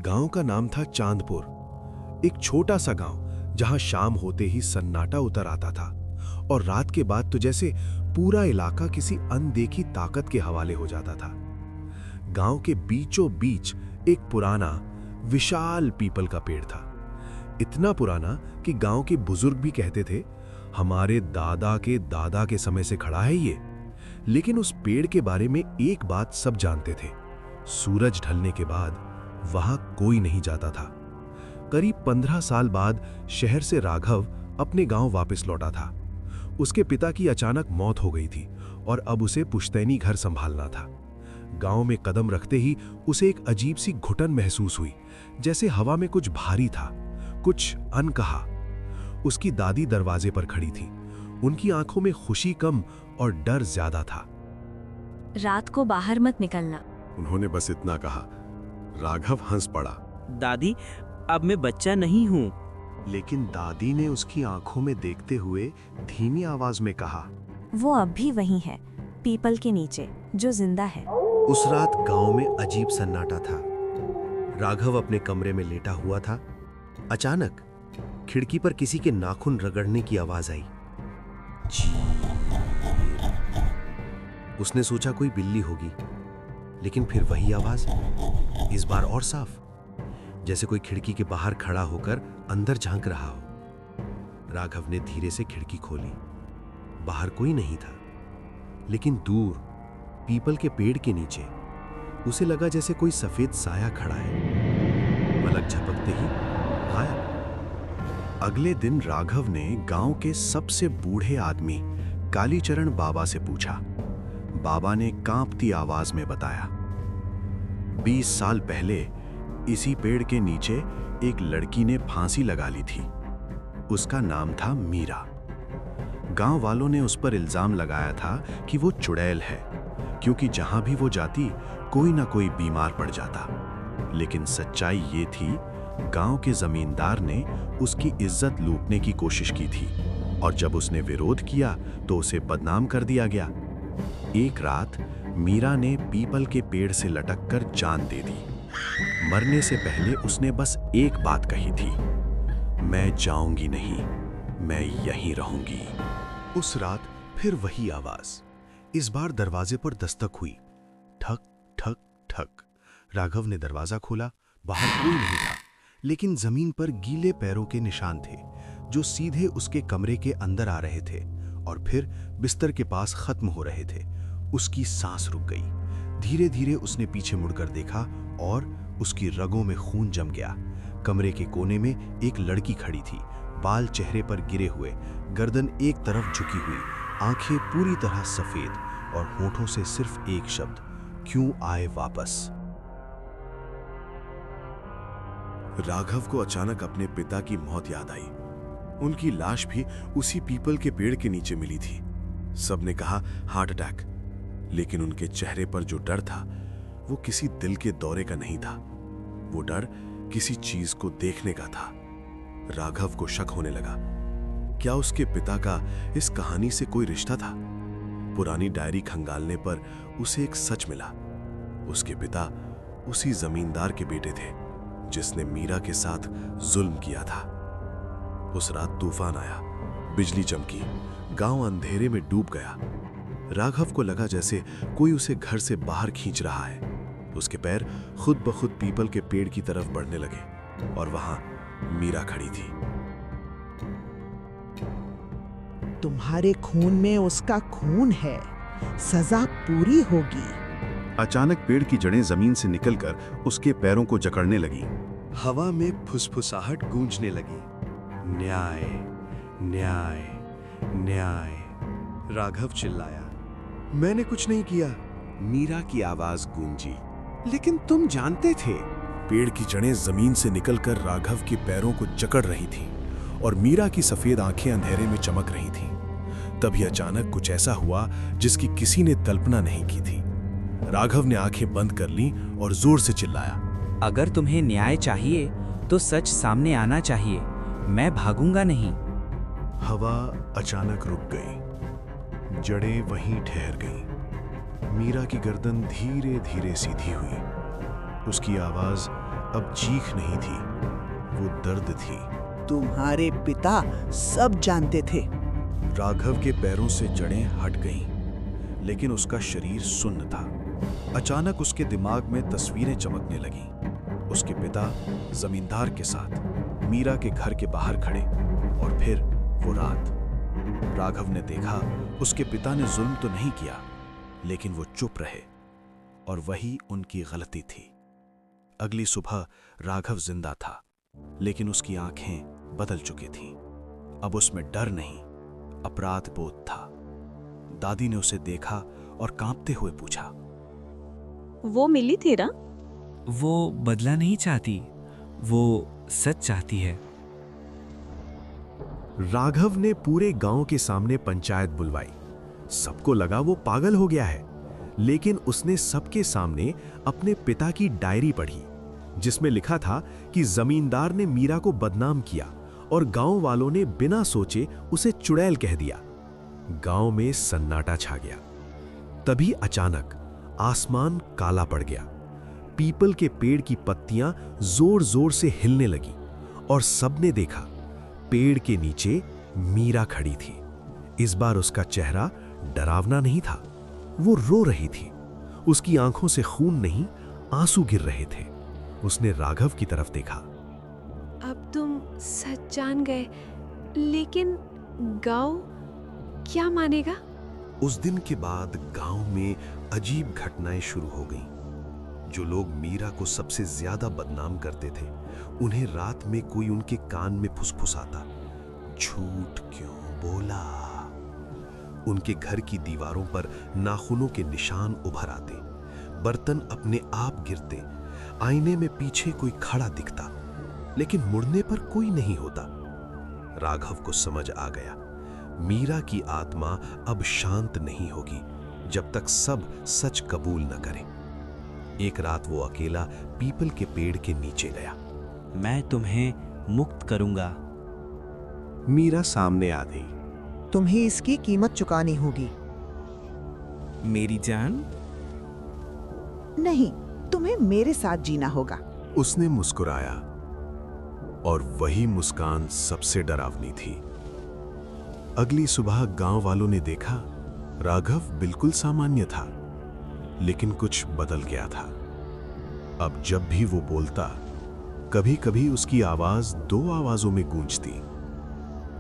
गांव का नाम था चांदपुर। एक छोटा सा गांव जहां शाम होते ही सन्नाटा उतर आता था और रात के बाद तो जैसे पूरा इलाका किसी अनदेखी ताकत के हवाले हो जाता था। गांव के बीचों बीच एक पुराना विशाल पीपल का पेड़ था। इतना पुराना कि गांव के बुजुर्ग भी कहते थे, हमारे दादा के समय से खड़ा है ये। लेकिन उस पेड़ के बारे में एक बात सब जानते थे, सूरज ढलने के बाद वहां कोई नहीं जाता था। करीब 15 साल बाद शहर से राघव अपने गांव वापस लौटा था। उसके पिता की अचानक मौत हो गई थी और अब उसे पुश्तैनी घर संभालना था। गांव में कदम रखते ही उसे एक अजीब सी घुटन महसूस हुई, जैसे हवा में कुछ भारी था, कुछ अनकहा। उसकी दादी दरवाजे पर खड़ी थी। उनकी आंखों में खुशी कम और डर ज्यादा था। रात को बाहर मत निकलना, उन्होंने बस इतना कहा। राघव हंस पड़ा। दादी, अब मैं बच्चा नहीं हूँ। लेकिन दादी ने उसकी आंखों में देखते हुए धीमी आवाज में कहा, वो अब भी वही है, पीपल के नीचे, जो जिंदा है। उस रात गांव में अजीब सन्नाटा था। राघव अपने कमरे में लेटा हुआ था। अचानक खिड़की पर किसी के नाखून रगड़ने की आवाज आई। उसने सोचा कोई बिल्ली होगी, लेकिन फिर वही आवाज, इस बार और साफ, जैसे कोई खिड़की के बाहर खड़ा होकर अंदर झांक रहा हो। राघव ने धीरे से खिड़की खोली। बाहर कोई नहीं था, लेकिन दूर पीपल के पेड़ के नीचे उसे लगा जैसे कोई सफेद साया खड़ा है। पलक झपकते ही गायब। अगले दिन राघव ने गांव के सबसे बूढ़े आदमी कालीचरण बाबा से पूछा। बाबा ने कांपती आवाज में बताया, 20 साल पहले इसी पेड़ के नीचे एक लड़की ने फांसी लगा ली थी। उसका नाम था मीरा। गांव वालों ने उस पर इल्जाम लगाया था कि वो चुड़ैल है, क्योंकि जहां भी वो जाती कोई ना कोई बीमार पड़ जाता। लेकिन सच्चाई ये थी, गांव के जमींदार ने उसकी इज्जत लूटने की कोशिश की थी और जब उसने विरोध किया तो उसे बदनाम कर दिया गया। एक रात मीरा ने पीपल के पेड़ से लटककर जान दे दी। मरने से पहले उसने बस एक बात कही थी, मैं जाऊंगी नहीं, मैं यहीं रहूंगी। उस रात फिर वही आवाज। इस बार दरवाजे पर दस्तक हुई। ठक ठक ठक। राघव ने दरवाजा खोला। बाहर कोई नहीं था, लेकिन जमीन पर गीले पैरों के निशान थे जो सीधे उसके कमरे के अंदर आ रहे थे और फिर बिस्तर के पास खत्म हो रहे थे। उसकी सांस रुक गई। धीरे धीरे उसने पीछे मुड़कर देखा और उसकी रगों में खून जम गया। कमरे के कोने में एक लड़की खड़ी थी, बाल चेहरे पर गिरे हुए, गर्दन एक तरफ झुकी हुई, आंखें पूरी तरह सफेद और होठों से सिर्फ एक शब्द, क्यों आए वापस। राघव को अचानक अपने पिता की मौत याद आई। उनकी लाश भी उसी पीपल के पेड़ के नीचे मिली थी। सबने कहा हार्ट अटैक, लेकिन उनके चेहरे पर जो डर था वो किसी दिल के दौरे का नहीं था। वो डर किसी चीज को देखने का था। राघव को शक होने लगा, क्या उसके पिता का इस कहानी से कोई रिश्ता था? पुरानी डायरी खंगालने पर उसे एक सच मिला। उसके पिता उसी जमींदार के बेटे थे जिसने मीरा के साथ जुल्म किया था। उस रात तूफान आया, बिजली चमकी, गांव अंधेरे में डूब गया। राघव को लगा जैसे कोई उसे घर से बाहर खींच रहा है। उसके पैर खुद ब खुद पीपल के पेड़ की तरफ बढ़ने लगे और वहां मीरा खड़ी थी। तुम्हारे खून में उसका खून है, सजा पूरी होगी। अचानक पेड़ की जड़ें जमीन से निकलकर उसके पैरों को जकड़ने लगी। हवा में फुसफुसाहट गूंजने लगी। न्याय, न्याय, न्याय। राघव चिल्लाया। मैंने कुछ नहीं किया। मीरा की आवाज गूंजी। लेकिन तुम जानते थे। पेड़ की जड़ें जमीन से निकलकर राघव के पैरों को जकड़ रही थीं और मीरा की सफेद आंखें अंधेरे में चमक रही थीं। तभी अचानक कुछ ऐसा हुआ जिसकी किसी ने कल्पना नहीं की थी। राघव ने आंखें बंद कर लीं और जोर से चिल्लाया, अगर तुम्हें न्याय चाहिए तो सच सामने आना चाहिए, मैं भागूंगा नहीं। हवा अचानक रुक गई। जड़ें वहीं ठहर गईं। मीरा की गर्दन धीरे धीरे सीधी हुई। उसकी आवाज अब चीख नहीं थी, वो दर्द थी। तुम्हारे पिता सब जानते थे। राघव के पैरों से जड़ें हट गईं, लेकिन उसका शरीर सुन्न था। अचानक उसके दिमाग में तस्वीरें चमकने लगीं। उसके पिता जमींदार के साथ मीरा के घर के बाहर खड़े, और फिर वो रात। राघव ने देखा उसके पिता ने जुल्म तो नहीं किया, लेकिन वो चुप रहे, और वही उनकी गलती थी। अगली सुबह राघव जिंदा था, लेकिन उसकी आंखें बदल चुकी थीं। अब उसमें डर नहीं, अपराध बोध था। दादी ने उसे देखा और कांपते हुए पूछा, वो मिली थी ना? वो बदला नहीं चाहती, वो सच चाहती है। राघव ने पूरे गांव के सामने पंचायत बुलवाई। सबको लगा वो पागल हो गया है, लेकिन उसने सबके सामने अपने पिता की डायरी पढ़ी, जिसमें लिखा था कि जमींदार ने मीरा को बदनाम किया और गांव वालों ने बिना सोचे उसे चुड़ैल कह दिया। गांव में सन्नाटा छा गया। तभी अचानक आसमान काला पड़ गया। पीपल के पेड़ की पत्तियां जोर जोर से हिलने लगी, और सबने देखा पेड़ के नीचे मीरा खड़ी थी। इस बार उसका चेहरा डरावना नहीं था, वो रो रही थी। उसकी आंखों से खून नहीं, आंसू गिर रहे थे। उसने राघव की तरफ देखा। अब तुम सच जान गए, लेकिन गांव क्या मानेगा? उस दिन के बाद गांव में अजीब घटनाएं शुरू हो गईं। जो लोग मीरा को सबसे ज्यादा बदनाम करते थे, उन्हें रात में कोई उनके कान में फुसफुसाता, झूठ क्यों बोला। उनके घर की दीवारों पर नाखूनों के निशान उभर आते, बर्तन अपने आप गिरते, आईने में पीछे कोई खड़ा दिखता, लेकिन मुड़ने पर कोई नहीं होता। राघव को समझ आ गया, मीरा की आत्मा अब शांत नहीं होगी जब तक सब सच कबूल न करें। एक रात वो अकेला पीपल के पेड़ के नीचे गया। मैं तुम्हें मुक्त करूंगा। मीरा सामने आ गई। तुम्हें इसकी कीमत चुकानी होगी। मेरी जान? नहीं, तुम्हें मेरे साथ जीना होगा। उसने मुस्कुराया, और वही मुस्कान सबसे डरावनी थी। अगली सुबह गांव वालों ने देखा राघव बिल्कुल सामान्य था, लेकिन कुछ बदल गया था। अब जब भी वो बोलता, कभी कभी उसकी आवाज दो आवाजों में गूंजती।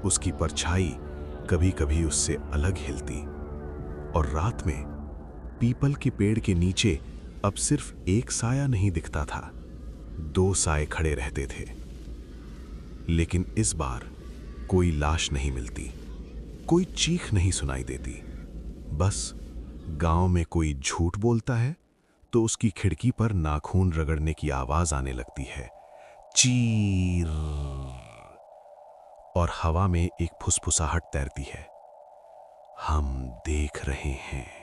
उसकी परछाई कभी कभी उससे अलग हिलती, और रात में पीपल के पेड़ के नीचे अब सिर्फ एक साया नहीं दिखता था, दो साए खड़े रहते थे। लेकिन इस बार कोई लाश नहीं मिलती, कोई चीख नहीं सुनाई देती। बस गांव में कोई झूठ बोलता है तो उसकी खिड़की पर नाखून रगड़ने की आवाज आने लगती है, चीर, और हवा में एक फुसफुसाहट तैरती है, हम देख रहे हैं।